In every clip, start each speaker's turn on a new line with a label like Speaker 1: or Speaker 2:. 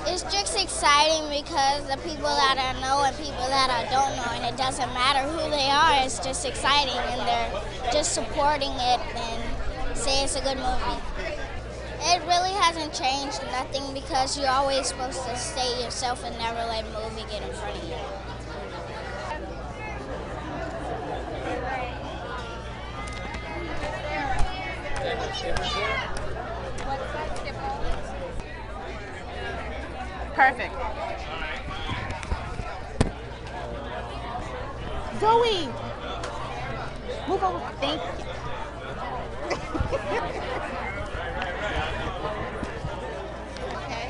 Speaker 1: It's just exciting because the people that I know and people that I don't know, and it doesn't matter who they are, it's just exciting, and they're just supporting it and say it's a good movie. It really hasn't changed nothing because you're always supposed to stay yourself and never let a movie get in front of you.
Speaker 2: Perfect. Zoe! Move over. Thank you. Okay.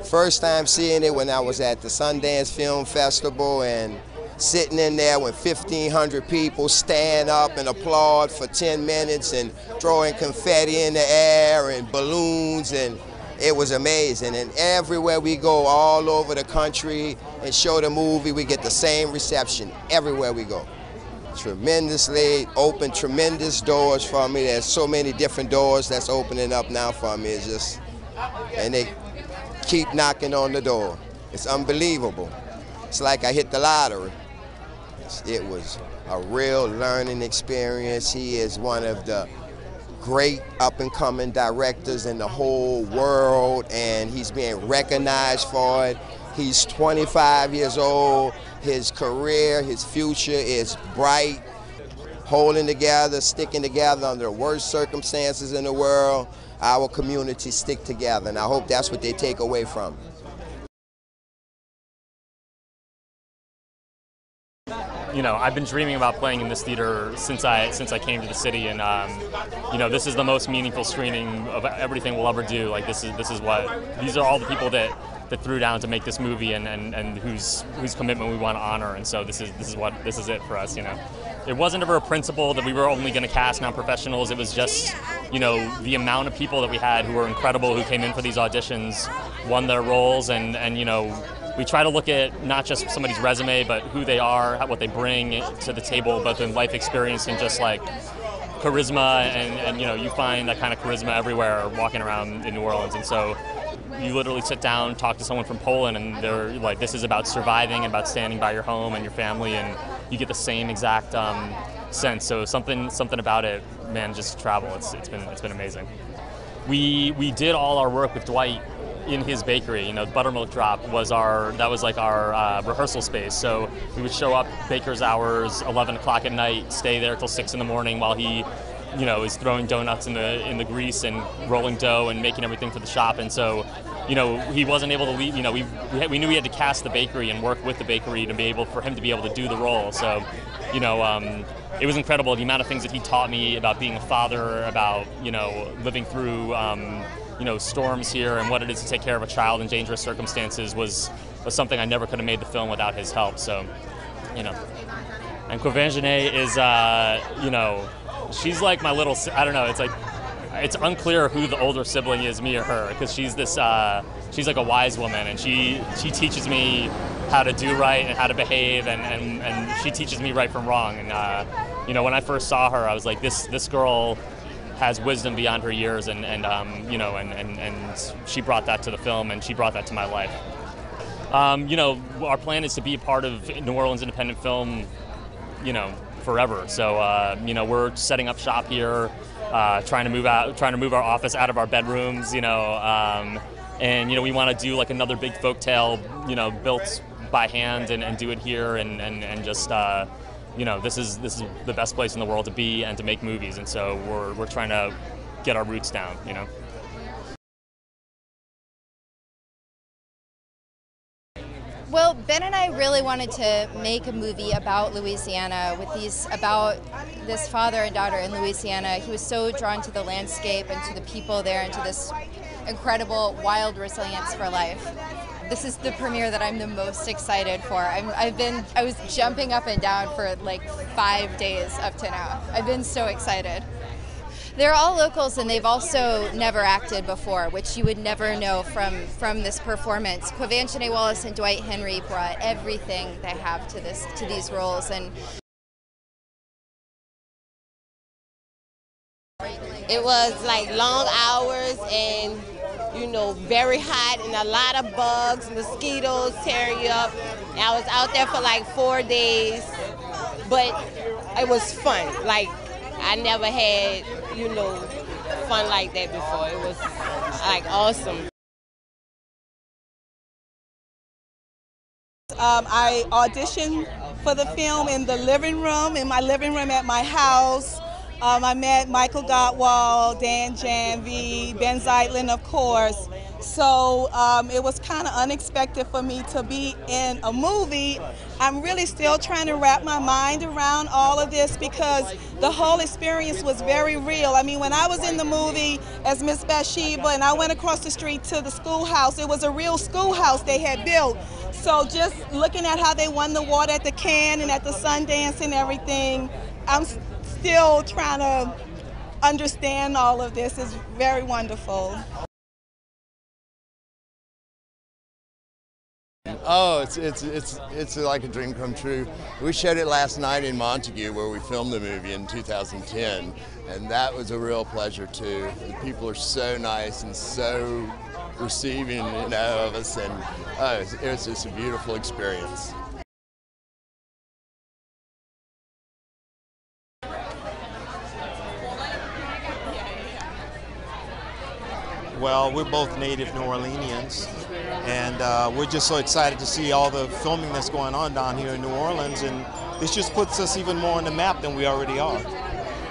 Speaker 3: First time seeing it when I was at the Sundance Film Festival and sitting in there when 1,500 people stand up and applaud for 10 minutes and throwing confetti in the air and balloons, and it was amazing. And everywhere we go all over the country and show the movie, we get the same reception everywhere we go. Tremendously open, tremendous doors for me. There's so many different doors that's opening up now for me. It's just, and they keep knocking on the door. It's unbelievable. It's like I hit the lottery. It was a real learning experience. He is one of the great up-and-coming directors in the whole world, and he's being recognized for it. He's 25 years old. His career, his future is bright, holding together, sticking together under the worst circumstances in the world. Our community stick together, and I hope that's what they take away from it.
Speaker 4: You know, I've been dreaming about playing in this theater since I came to the city, and you know, this is the most meaningful screening of everything we'll ever do. Like these are all the people that threw down to make this movie, and whose commitment we want to honor. And so this is it for us. You know, it wasn't ever a principle that we were only going to cast non-professionals. It was just, you know, the amount of people that we had who were incredible, who came in for these auditions, won their roles, and you know, we try to look at not just somebody's resume, but who they are, what they bring to the table, both in life experience and just like charisma, and you know, you find that kind of charisma everywhere walking around in New Orleans. And so you literally sit down, talk to someone from Poland, and they're like, this is about surviving, about standing by your home and your family, and you get the same exact sense. So something about it, man, just travel. It's been amazing. We did all our work with Dwight in his bakery. You know, Buttermilk Drop was our rehearsal space. So we would show up baker's hours, 11 o'clock at night, stay there till 6 in the morning while he, you know, is throwing donuts in the grease and rolling dough and making everything for the shop. And so, you know, he wasn't able to leave. You know, we knew we had to cast the bakery and work with the bakery to be able for him to be able to do the role. So, you know, it was incredible the amount of things that he taught me about being a father, about, you know, living through you know, storms here, and what it is to take care of a child in dangerous circumstances was something I never could have made the film without his help. So, you know, and Quvenzhané is, you know, she's like my little, I don't know, it's like, it's unclear who the older sibling is, me or her, because she's this, she's like a wise woman, and she teaches me how to do right and how to behave, and she teaches me right from wrong. And, you know, when I first saw her, I was like, this girl has wisdom beyond her years, and you know, and she brought that to the film, and she brought that to my life. You know, our plan is to be a part of New Orleans independent film, you know, forever. So you know, we're setting up shop here, trying to move our office out of our bedrooms, you know, and you know, we want to do like another big folktale, you know, built by hand, and do it here, and just you know, this is the best place in the world to be and to make movies, and so we're trying to get our roots down, you know.
Speaker 5: Well, Ben and I really wanted to make a movie about Louisiana about this father and daughter in Louisiana. He was so drawn to the landscape and to the people there and to this incredible wild resilience for life. This is the premiere that I'm the most excited for. I was jumping up and down for like 5 days up to now. I've been so excited. They're all locals, and they've also never acted before, which you would never know from this performance. Quvenzhané Wallis and Dwight Henry brought everything they have to these roles, and
Speaker 6: it was like long hours and very hot and a lot of bugs, mosquitoes tear you up. And I was out there for like 4 days, but it was fun. Like I never had fun like that before. It was like awesome.
Speaker 7: I auditioned for the film in the living room, at my house. I met Michael Gottwald, Dan Janvey, Ben Zeitlin, of course. So it was kind of unexpected for me to be in a movie. I'm really still trying to wrap my mind around all of this because the whole experience was very real. I mean, when I was in the movie as Miss Bathsheba and I went across the street to the schoolhouse, it was a real schoolhouse they had built. So just looking at how they won the award at the Cannes and at the Sundance and everything, I'm still trying to understand all of this. It's very wonderful.
Speaker 8: Oh, it's like a dream come true. We showed it last night in Montague where we filmed the movie in 2010, and that was a real pleasure too. The people are so nice and so receiving, of us, and it was just a beautiful experience.
Speaker 9: Well, we're both native New Orleanians, and we're just so excited to see all the filming that's going on down here in New Orleans, and this just puts us even more on the map than we already are.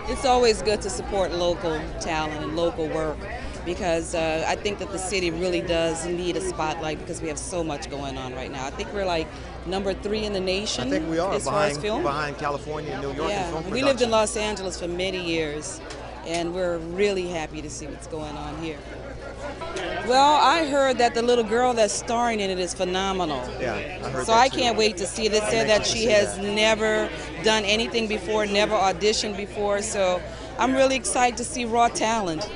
Speaker 10: It's always good to support local talent and local work because I think that the city really does need a spotlight because we have so much going on right now. I think we're like #3 in the nation.
Speaker 9: I think we are,
Speaker 10: as far as film.
Speaker 9: behind California and New York in film production.
Speaker 10: We lived in Los Angeles for many years, and we're really happy to see what's going on here. Well, I heard that the little girl that's starring in it is phenomenal.
Speaker 9: Yeah, I heard
Speaker 10: so
Speaker 9: that
Speaker 10: I
Speaker 9: too.
Speaker 10: can't wait to see it. It said that she has never done anything before, never auditioned before, so I'm really excited to see raw talent.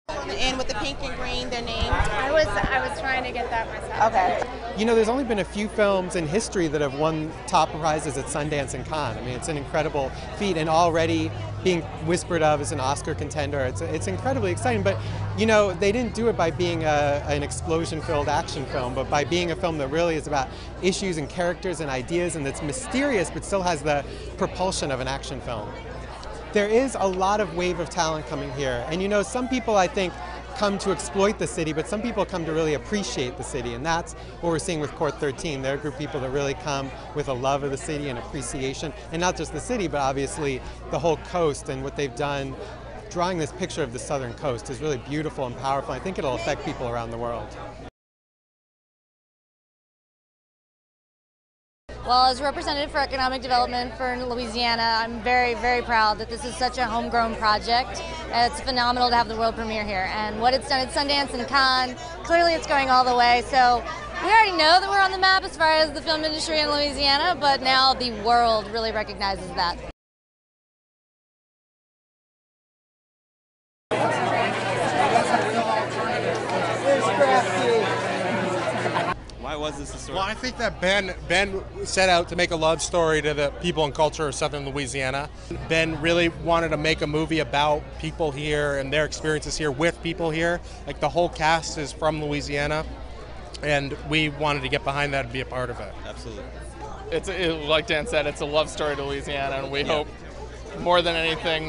Speaker 2: And with the pink and green, their name.
Speaker 11: I was trying to get that myself.
Speaker 2: Okay.
Speaker 12: You know, there's only been a few films in history that have won top prizes at Sundance and Cannes. I mean, it's an incredible feat, and already being whispered of as an Oscar contender, it's incredibly exciting. But, you know, they didn't do it by being an explosion-filled action film, but by being a film that really is about issues and characters and ideas, and that's mysterious, but still has the propulsion of an action film. There is a lot of wave of talent coming here, and you know, some people, I think, come to exploit the city, but some people come to really appreciate the city, and that's what we're seeing with Court 13. They're a group of people that really come with a love of the city and appreciation, and not just the city, but obviously the whole coast, and what they've done. Drawing this picture of the southern coast is really beautiful and powerful. I think it'll affect people around the world.
Speaker 13: Well, as representative for economic development for Louisiana, I'm very, very proud that this is such a homegrown project. It's phenomenal to have the world premiere here. And what it's done at Sundance and Cannes, clearly it's going all the way. So we already know that we're on the map as far as the film industry in Louisiana, but now the world really recognizes that.
Speaker 14: Why was this a story?
Speaker 15: Well, I think that Ben set out to make a love story to the people and culture of southern Louisiana. Ben really wanted to make a movie about people here and their experiences here with people here. Like the whole cast is from Louisiana, and we wanted to get behind that and be a part of it.
Speaker 14: Absolutely. Like Dan said, it's a love story to Louisiana, and we hope more than anything,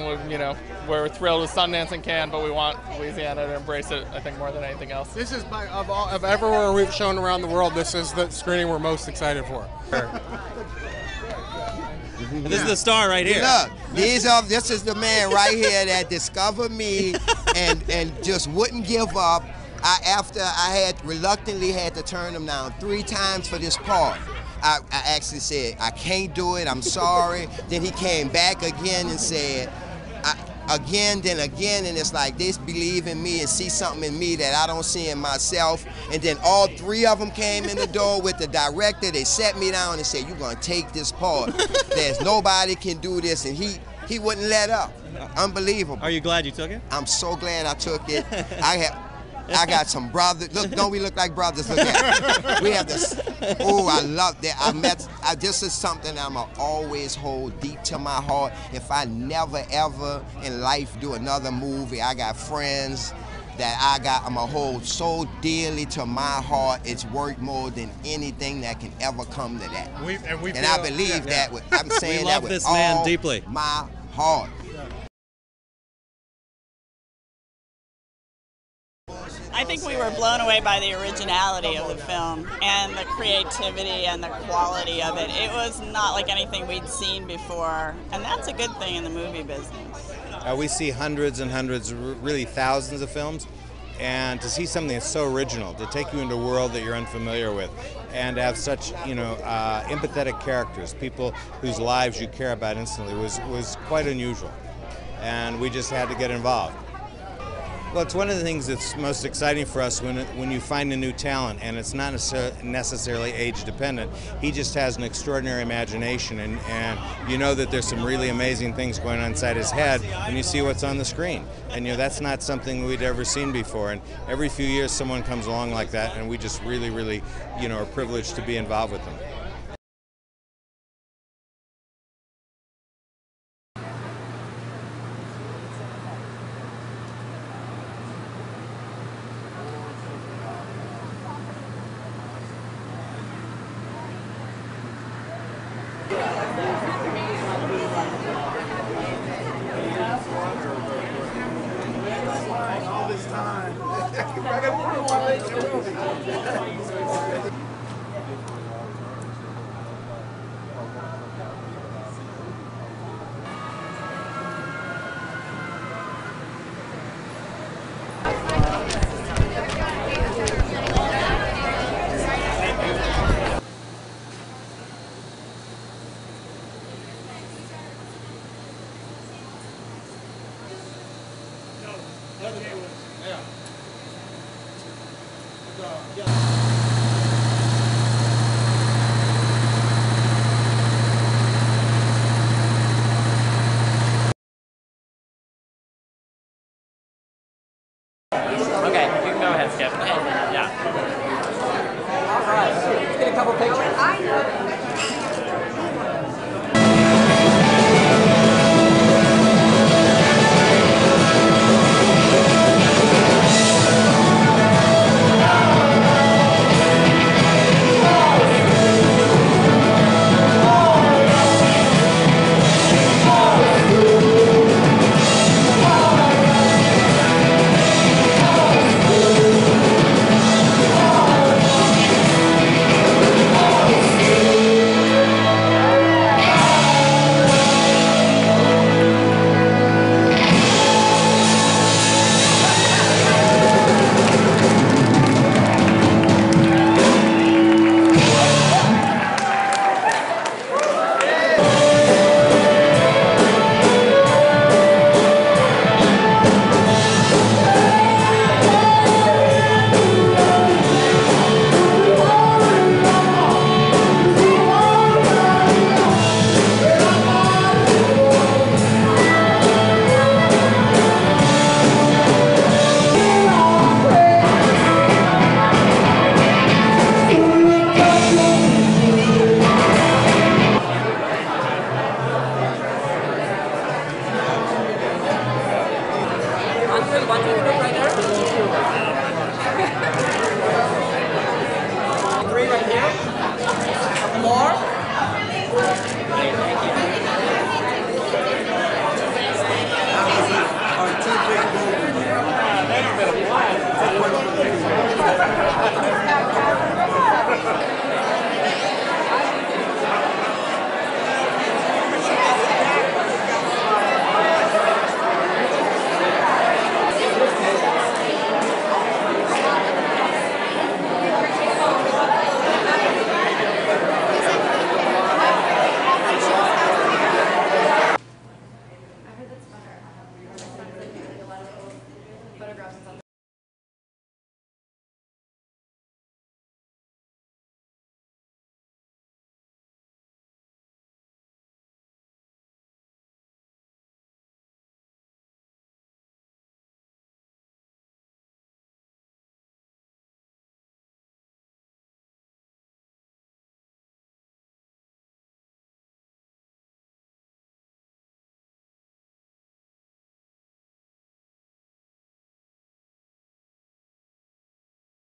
Speaker 14: we're thrilled with Sundance and Cannes, but we want Louisiana to embrace it, I think, more than anything else.
Speaker 15: This is, of everywhere we've shown around the world, this is the screening we're most excited for.
Speaker 14: This is the star right here.
Speaker 3: Look, this is the man right here that discovered me and just wouldn't give up. After I had reluctantly had to turn him down 3 times for this part. I actually said, I can't do it, I'm sorry. Then he came back again and said, again, and it's like, they believe in me and see something in me that I don't see in myself. And then all 3 of them came in the door with the director. They sat me down and said, you're gonna take this part. There's nobody can do this, and he wouldn't let up. Unbelievable.
Speaker 16: Are you glad you took it? I'm
Speaker 3: so glad I took it. I got some brothers. Look, don't we look like brothers? Look at it. We have this. Oh, I love that. This is something that I'm going to always hold deep to my heart. If I never, ever in life do another movie, I got friends that I'm going to hold so dearly to my heart. It's worth more than anything that can ever come to that. And I believe that. I'm saying that with all
Speaker 16: deeply.
Speaker 3: My heart.
Speaker 17: I think we were blown away by the originality of the film and the creativity and the quality of it. It was not like anything we'd seen before, and that's a good thing in the movie business.
Speaker 18: We see hundreds and hundreds, really thousands of films, and to see something that's so original, to take you into a world that you're unfamiliar with, and to have such, empathetic characters, people whose lives you care about instantly, was quite unusual, and we just had to get involved. Well, it's one of the things that's most exciting for us when you find a new talent, and it's not necessarily age dependent. He just has an extraordinary imagination, and you know that there's some really amazing things going on inside his head when you see what's on the screen. And that's not something we'd ever seen before. And every few years someone comes along like that, and we just really, really, are privileged to be involved with them.
Speaker 4: Okay, you can go ahead, Skip. Yeah.
Speaker 19: All right, let's get a couple pictures. One, two,